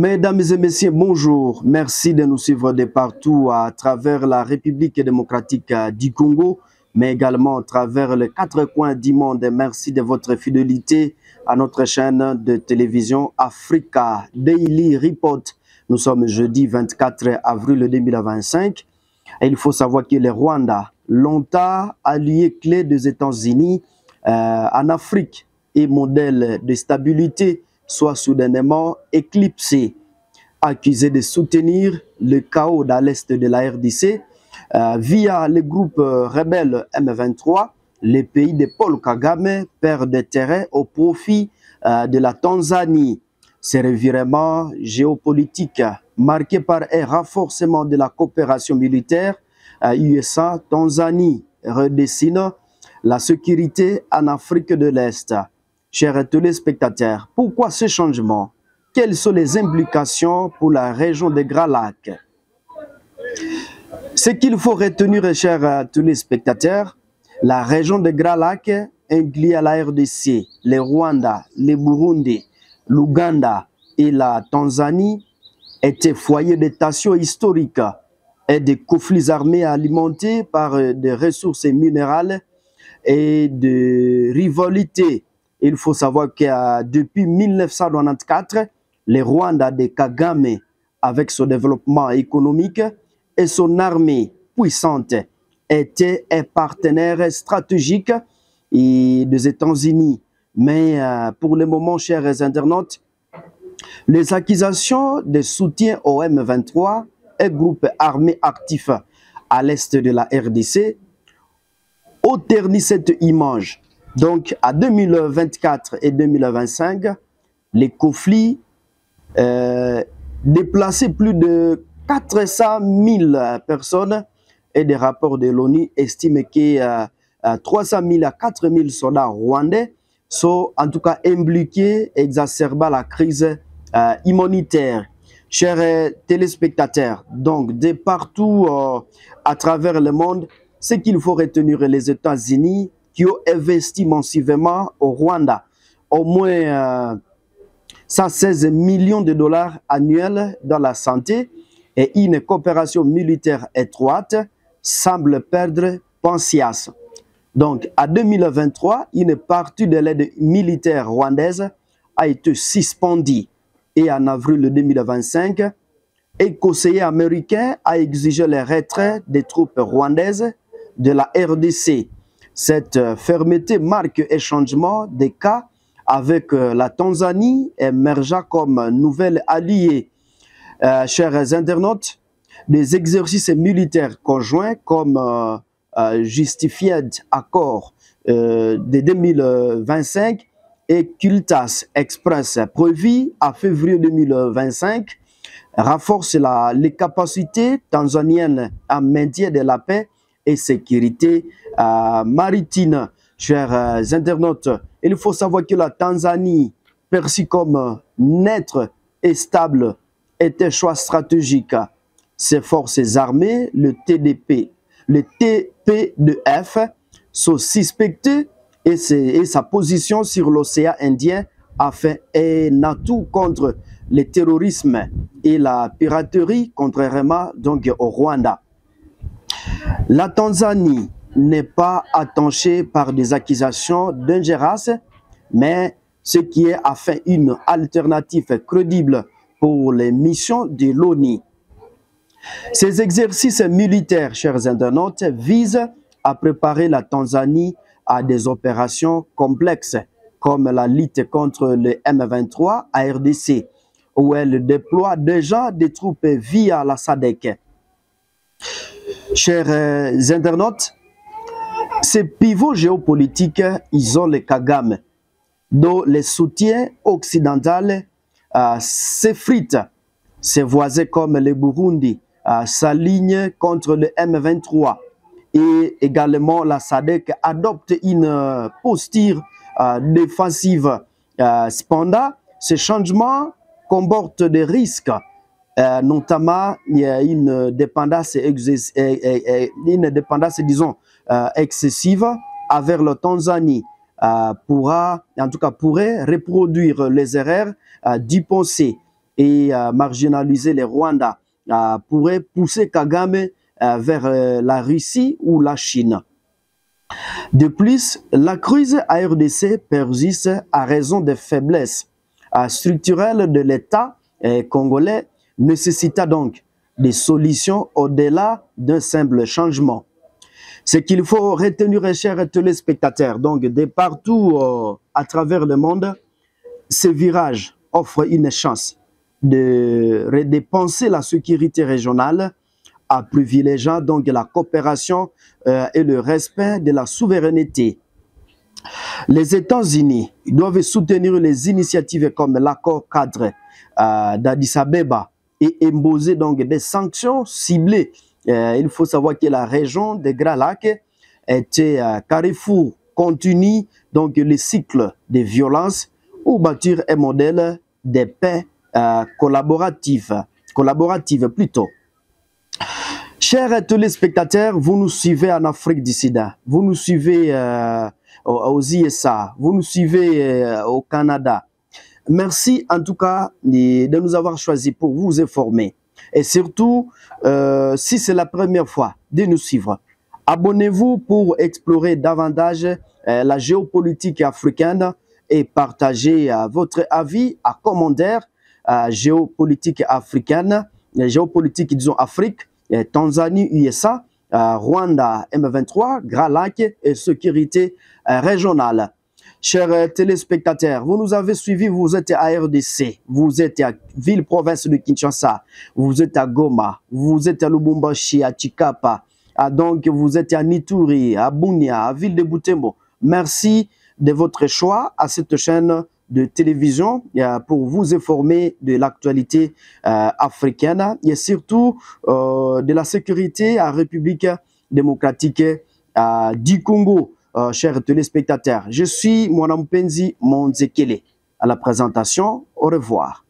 Mesdames et messieurs, bonjour. Merci de nous suivre de partout à travers la République démocratique du Congo, mais également à travers les quatre coins du monde. Merci de votre fidélité à notre chaîne de télévision Africa Daily Report. Nous sommes jeudi 24 avril 2025 et il faut savoir que le Rwanda, longtemps allié clé des États-Unis en Afrique et modèle de stabilité, soit soudainement éclipsé, accusé de soutenir le chaos dans l'est de la RDC via le groupe rebelle M23. Les pays de Paul Kagame perdent des terrains au profit de la Tanzanie. Ces revirements géopolitiques marqués par un renforcement de la coopération militaire USA-Tanzanie redessinent la sécurité en Afrique de l'Est. Chers téléspectateurs, pourquoi ce changement? Quelles sont les implications pour la région des Grands Lacs? Ce qu'il faut retenir, chers téléspectateurs, la région des Grands Lacs inclut à la RDC, le Rwanda, le Burundi, l'Ouganda et la Tanzanie étaient foyers de tensions historiques et de conflits armés alimentés par des ressources minérales et de rivalités. Il faut savoir que depuis 1994, le Rwanda de Kagame, avec son développement économique et son armée puissante, était un partenaire stratégique des États-Unis. Mais pour le moment, chers internautes, les accusations de soutien au M23, un groupe armé actif à l'est de la RDC, ont terni cette image. Donc, à 2024 et 2025, les conflits déplaçaient plus de 400 000 personnes et des rapports de l'ONU estiment que 300 000 à 4 000 soldats rwandais sont en tout cas impliqués, exacerbant la crise humanitaire. Chers téléspectateurs, donc de partout à travers le monde, ce qu'il faut retenir, les États-Unis qui ont investi massivement au Rwanda, au moins 116 millions de dollars annuels dans la santé et une coopération militaire étroite, semble perdre Pensias. Donc, en 2023, une partie de l'aide militaire rwandaise a été suspendue et en avril 2025, un conseiller américain a exigé le retrait des troupes rwandaises de la RDC. Cette fermeté marque un changement des cas avec la Tanzanie émergeant comme nouvelle alliée. Chers internautes, des exercices militaires conjoints comme Justified Accord de 2025 et Cultas Express prévu à février 2025 renforcent les capacités tanzaniennes en maintien de la paix et sécurité maritime. Chers internautes, il faut savoir que la Tanzanie, perçue comme neutre et stable, est un choix stratégique. Ses forces armées, le TDP, le TPDF, sont suspectées et sa position sur l'océan Indien a fait un atout contre le terrorisme et la piraterie, contrairement donc au Rwanda. La Tanzanie n'est pas attachée par des accusations d'ingérence, mais ce qui est a fait une alternative crédible pour les missions de l'ONU. Ces exercices militaires, chers internautes, visent à préparer la Tanzanie à des opérations complexes, comme la lutte contre le M23 à RDC, où elle déploie déjà des troupes via la SADC. Chers internautes, ces pivots géopolitiques isolent Kagame, dont les soutiens occidentaux s'effritent. Ses voisins comme le Burundi s'alignent contre le M23 et également la SADC adopte une posture défensive. Cependant, ces changements comportent des risques. Notamment, il y a une dépendance, disons, excessive envers la Tanzanie, pourrait reproduire les erreurs du passé et marginaliser les Rwandais pourrait pousser Kagame vers la Russie ou la Chine. De plus, la crise à RDC persiste à raison des faiblesses structurelles de l'État congolais, nécessita donc des solutions au-delà d'un simple changement. Ce qu'il faut retenir, chers téléspectateurs, donc de partout à travers le monde, ce virage offre une chance de redépenser la sécurité régionale en privilégiant donc la coopération et le respect de la souveraineté. Les États-Unis doivent soutenir les initiatives comme l'accord cadre d'Addis Abeba et imposer donc des sanctions ciblées. Il faut savoir que la région des Grands Lacs était carrefour continu donc le cycle de violence ou bâtir un modèle de paix collaborative plutôt. Chers téléspectateurs, vous nous suivez en Afrique du Sud, vous nous suivez aux USA, vous nous suivez au Canada. Merci en tout cas de nous avoir choisis pour vous informer. Et surtout, si c'est la première fois de nous suivre, abonnez-vous pour explorer davantage la géopolitique africaine et partagez votre avis à commentaire géopolitique africaine, géopolitique disons Afrique, Tanzanie, USA, Rwanda, M23, Grand Lac et sécurité régionale. Chers téléspectateurs, vous nous avez suivis, vous êtes à RDC, vous êtes à ville-province de Kinshasa, vous êtes à Goma, vous êtes à Lubumbashi, à Chikapa, donc vous êtes à Nituri, à Bunia, à ville de Butembo. Merci de votre choix à cette chaîne de télévision pour vous informer de l'actualité africaine et surtout de la sécurité à la République démocratique du Congo. Chers téléspectateurs, je suis Mwanampenzi Monzekele à la présentation. Au revoir.